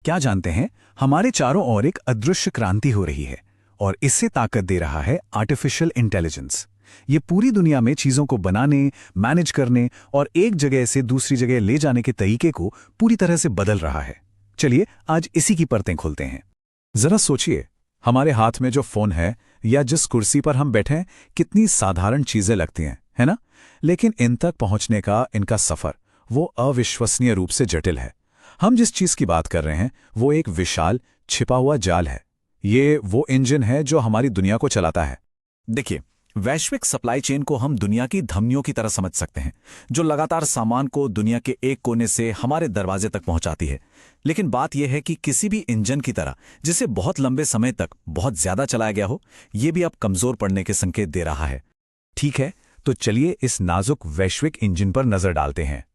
क्या जानते हैं, हमारे चारों ओर एक अदृश्य क्रांति हो रही है और इससे ताकत दे रहा है आर्टिफिशियल इंटेलिजेंस। ये पूरी दुनिया में चीजों को बनाने, मैनेज करने और एक जगह से दूसरी जगह ले जाने के तरीके को पूरी तरह से बदल रहा है। चलिए आज इसी की परतें खोलते हैं। जरा सोचिए, हमारे हाथ में जो फोन है या जिस कुर्सी पर हम बैठे हैं, कितनी साधारण चीजें लगती हैं, है ना? लेकिन इन तक पहुंचने का इनका सफर वो अविश्वसनीय रूप से जटिल है। हम जिस चीज की बात कर रहे हैं वो एक विशाल छिपा हुआ जाल है। ये वो इंजन है जो हमारी दुनिया को चलाता है। देखिए, वैश्विक सप्लाई चेन को हम दुनिया की धमनियों की तरह समझ सकते हैं, जो लगातार सामान को दुनिया के एक कोने से हमारे दरवाजे तक पहुंचाती है। लेकिन बात यह है कि किसी भी इंजन की तरह जिसे बहुत लंबे समय तक बहुत ज्यादा चलाया गया हो, यह भी अब कमजोर पड़ने के संकेत दे रहा है। ठीक है, तो चलिए इस नाजुक वैश्विक इंजन पर नजर डालते हैं।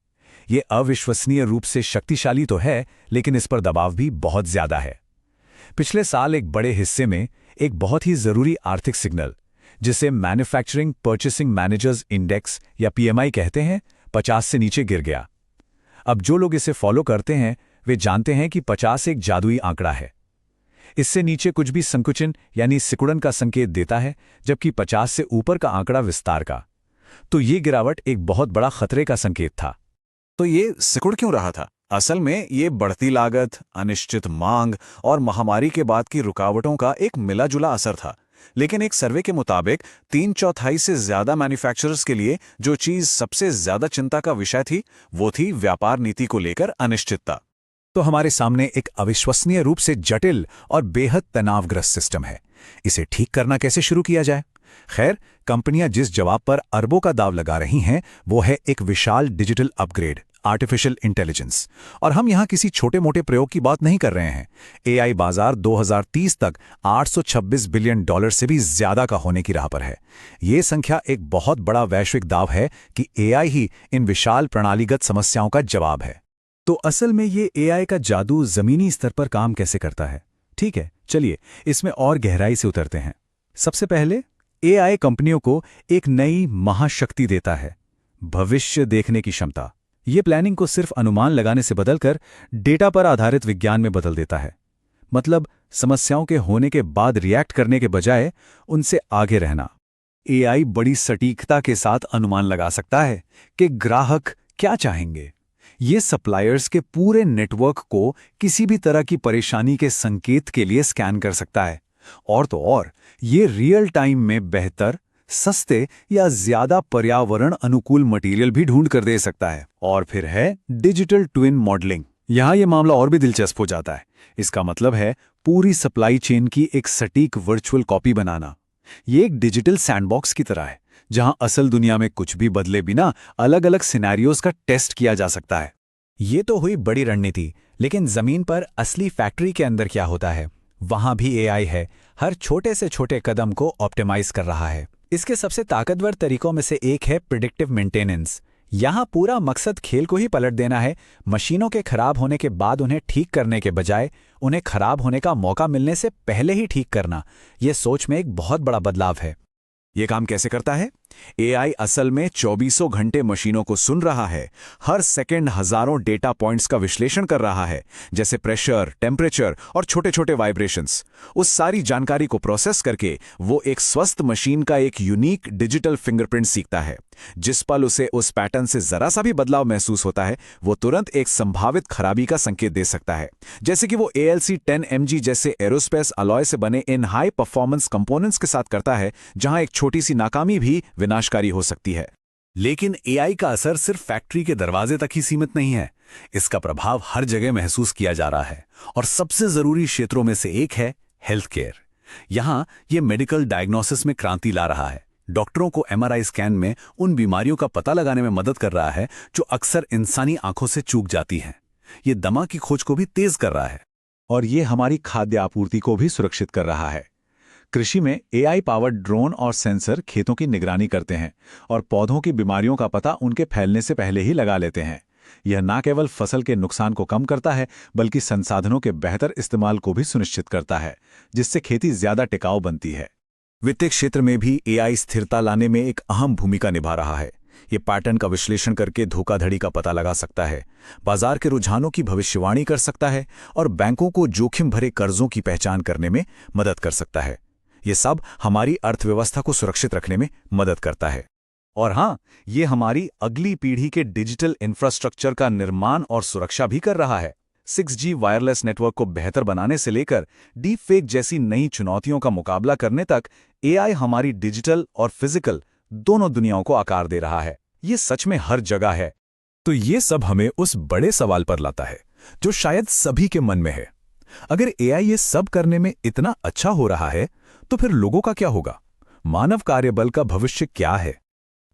ये अविश्वसनीय रूप से शक्तिशाली तो है, लेकिन इस पर दबाव भी बहुत ज्यादा है। पिछले साल एक बड़े हिस्से में एक बहुत ही जरूरी आर्थिक सिग्नल, जिसे मैन्युफैक्चरिंग परचेसिंग मैनेजर्स इंडेक्स या पीएमआई कहते हैं, 50 से नीचे गिर गया। अब जो लोग इसे फॉलो करते हैं वे जानते हैं कि 50 एक जादुई आंकड़ा है। इससे नीचे कुछ भी संकुचन यानी सिकुड़न का संकेत देता है, जबकि 50 से ऊपर का आंकड़ा विस्तार का। तो ये गिरावट एक बहुत बड़ा खतरे का संकेत था। तो ये सिकुड़ क्यों रहा था? असल में ये बढ़ती लागत, अनिश्चित मांग और महामारी के बाद की रुकावटों का एक मिला-जुला असर था। लेकिन एक सर्वे के मुताबिक 3/4 से ज्यादा मैन्युफैक्चरर्स के लिए जो चीज सबसे ज्यादा चिंता का विषय थी, वो थी व्यापार नीति को लेकर अनिश्चितता। तो हमारे सामने एक अविश्वसनीय रूप से जटिल और बेहद तनावग्रस्त सिस्टम है। इसे ठीक करना कैसे शुरू किया जाए? खैर, कंपनियां जिस जवाब पर अरबों का दाव लगा रही हैं वो है एक विशाल डिजिटल अपग्रेड, आर्टिफिशियल इंटेलिजेंस। और हम यहां किसी छोटे मोटे प्रयोग की बात नहीं कर रहे हैं। एआई बाजार 2030 तक $826 बिलियन से भी ज्यादा का होने की राह पर है। ये संख्या एक बहुत बड़ा वैश्विक दाव है कि एआई ही इन विशाल प्रणालीगत समस्याओं का जवाब है। तो असल में ये एआई का जादू जमीनी स्तर पर काम कैसे करता है? ठीक है, चलिए इसमें और गहराई से उतरते हैं। सबसे पहले एआई कंपनियों को एक नई महाशक्ति देता है, भविष्य देखने की क्षमता। ये प्लानिंग को सिर्फ अनुमान लगाने से बदलकर डेटा पर आधारित विज्ञान में बदल देता है। मतलब समस्याओं के होने के बाद रिएक्ट करने के बजाय उनसे आगे रहना। एआई बड़ी सटीकता के साथ अनुमान लगा सकता है कि ग्राहक क्या चाहेंगे। ये सप्लायर्स के पूरे नेटवर्क को किसी भी तरह की परेशानी के संकेत के लिए स्कैन कर सकता है। और तो और, ये रियल टाइम में बेहतर, सस्ते या ज्यादा पर्यावरण अनुकूल मटेरियल भी ढूंढ कर दे सकता है। और फिर है डिजिटल ट्विन मॉडलिंग। यहां यह मामला और भी दिलचस्प हो जाता है। इसका मतलब है पूरी सप्लाई चेन की एक सटीक वर्चुअल कॉपी बनाना। ये एक डिजिटल सैंडबॉक्स की तरह है, जहां असल दुनिया में कुछ भी बदले बिना अलग अलग सिनेरियोज का टेस्ट किया जा सकता है। ये तो हुई बड़ी रणनीति, लेकिन जमीन पर असली फैक्ट्री के अंदर क्या होता है? वहां भी एआई है, हर छोटे से छोटे कदम को ऑप्टिमाइज कर रहा है। इसके सबसे ताकतवर तरीकों में से एक है प्रिडिक्टिव मेंटेनेंस। यहां पूरा मकसद खेल को ही पलट देना है। मशीनों के खराब होने के बाद उन्हें ठीक करने के बजाय उन्हें खराब होने का मौका मिलने से पहले ही ठीक करना। यह सोच में एक बहुत बड़ा बदलाव है। ये काम कैसे करता है? एआई असल में 24 घंटे मशीनों को सुन रहा है, हर सेकंड हजारों डेटा पॉइंट्स का विश्लेषण कर रहा है, जैसे प्रेशर, टेम्परेचर और छोटे छोटे वाइब्रेशंस। उस सारी जानकारी को प्रोसेस करके वो एक स्वस्थ मशीन का एक यूनिक डिजिटल फिंगरप्रिंट सीखता है। जिस पल उसे उस पैटर्न से जरा सा भी बदलाव महसूस होता है, वो तुरंत एक संभावित खराबी का संकेत दे सकता है। जैसे कि वो ALC 10mg जैसे एरोस्पेस अलॉय से बने इन हाई परफॉर्मेंस कंपोनेंट्स के साथ करता है, जहां एक छोटी सी नाकामी भी विनाशकारी हो सकती है। लेकिन एआई का असर सिर्फ फैक्ट्री के दरवाजे तक ही सीमित नहीं है। इसका प्रभाव हर जगह महसूस किया जा रहा है, और सबसे जरूरी क्षेत्रों में से एक है हेल्थ केयर। यहां यह मेडिकल डायग्नोसिस में क्रांति ला रहा है। डॉक्टरों को MRI स्कैन में उन बीमारियों का पता लगाने में मदद कर रहा है जो अक्सर इंसानी आंखों से चूक जाती हैं। ये दमा की खोज को भी तेज कर रहा है, और ये हमारी खाद्य आपूर्ति को भी सुरक्षित कर रहा है। कृषि में एआई पावर्ड ड्रोन और सेंसर खेतों की निगरानी करते हैं और पौधों की बीमारियों का पता उनके फैलने से पहले ही लगा लेते हैं। यह न केवल फसल के नुकसान को कम करता है, बल्कि संसाधनों के बेहतर इस्तेमाल को भी सुनिश्चित करता है, जिससे खेती ज्यादा टिकाऊ बनती है। वित्तीय क्षेत्र में भी एआई स्थिरता लाने में एक अहम भूमिका निभा रहा है। ये पैटर्न का विश्लेषण करके धोखाधड़ी का पता लगा सकता है, बाजार के रुझानों की भविष्यवाणी कर सकता है और बैंकों को जोखिम भरे कर्जों की पहचान करने में मदद कर सकता है। ये सब हमारी अर्थव्यवस्था को सुरक्षित रखने में मदद करता है। और हाँ, ये हमारी अगली पीढ़ी के डिजिटल इंफ्रास्ट्रक्चर का निर्माण और सुरक्षा भी कर रहा है। 6G वायरलेस नेटवर्क को बेहतर बनाने से लेकर डीप फेक जैसी नई चुनौतियों का मुकाबला करने तक एआई हमारी डिजिटल और फिजिकल दोनों दुनियाओं को आकार दे रहा है। ये सच में हर जगह है। तो ये सब हमें उस बड़े सवाल पर लाता है जो शायद सभी के मन में है। अगर एआई ये सब करने में इतना अच्छा हो रहा है तो फिर लोगों का क्या होगा? मानव कार्यबल का भविष्य क्या है?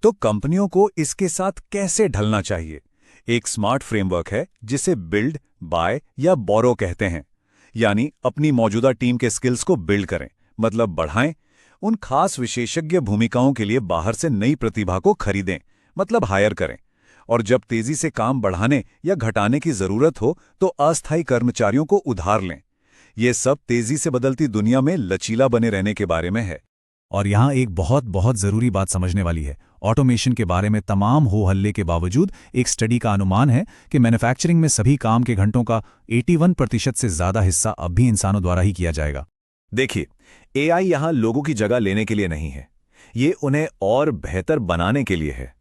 तो कंपनियों को इसके साथ कैसे ढलना चाहिए? एक स्मार्ट फ्रेमवर्क है जिसे बिल्ड, बाय या बोरो कहते हैं। यानी अपनी मौजूदा टीम के स्किल्स को बिल्ड करें, मतलब बढ़ाएं। उन खास विशेषज्ञ भूमिकाओं के लिए बाहर से नई प्रतिभा को खरीदें, मतलब हायर करें। और जब तेजी से काम बढ़ाने या घटाने की जरूरत हो तो अस्थायी कर्मचारियों को उधार लें। ये सब तेजी से बदलती दुनिया में लचीला बने रहने के बारे में है। और यहाँ एक बहुत ज़रूरी बात समझने वाली है। ऑटोमेशन के बारे में तमाम हो हल्ले के बावजूद एक स्टडी का अनुमान है कि मैन्युफैक्चरिंग में सभी काम के घंटों का 81% से ज़्यादा हिस्सा अब भी इंसानों द्वारा ही किया जाएगा। देखिए, एआई यहाँ लोगों की जगह लेने के लिए नहीं है, ये उन्हें और बेहतर बनाने के लिए है।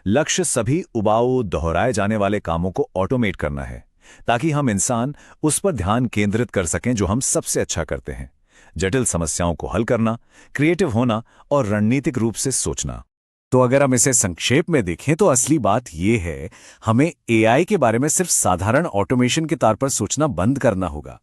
लक्ष्य सभी उबाऊ, दोहराए जाने वाले कामों को ऑटोमेट करना है, ताकि हम इंसान उस पर ध्यान केंद्रित कर सकें जो हम सबसे अच्छा करते हैं: जटिल समस्याओं को हल करना, क्रिएटिव होना और रणनीतिक रूप से सोचना। तो अगर हम इसे संक्षेप में देखें तो असली बात यह है, हमें एआई के बारे में सिर्फ साधारण ऑटोमेशन के तौर पर सोचना बंद करना होगा।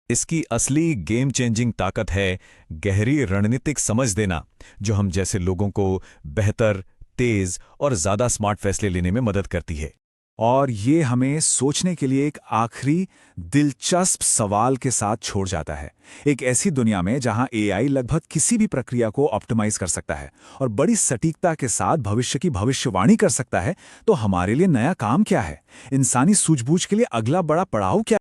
इसकी असली गेम चेंजिंग ताकत है गहरी रणनीतिक समझ देना, जो हम जैसे लोगों को बेहतर, तेज और ज्यादा स्मार्ट फैसले लेने में मदद करती है। और ये हमें सोचने के लिए एक आखिरी दिलचस्प सवाल के साथ छोड़ जाता है। एक ऐसी दुनिया में जहां एआई लगभग किसी भी प्रक्रिया को ऑप्टिमाइज कर सकता है और बड़ी सटीकता के साथ भविष्य की भविष्यवाणी कर सकता है, तो हमारे लिए नया काम क्या है? इंसानी सूझबूझ के लिए अगला बड़ा पड़ाव क्या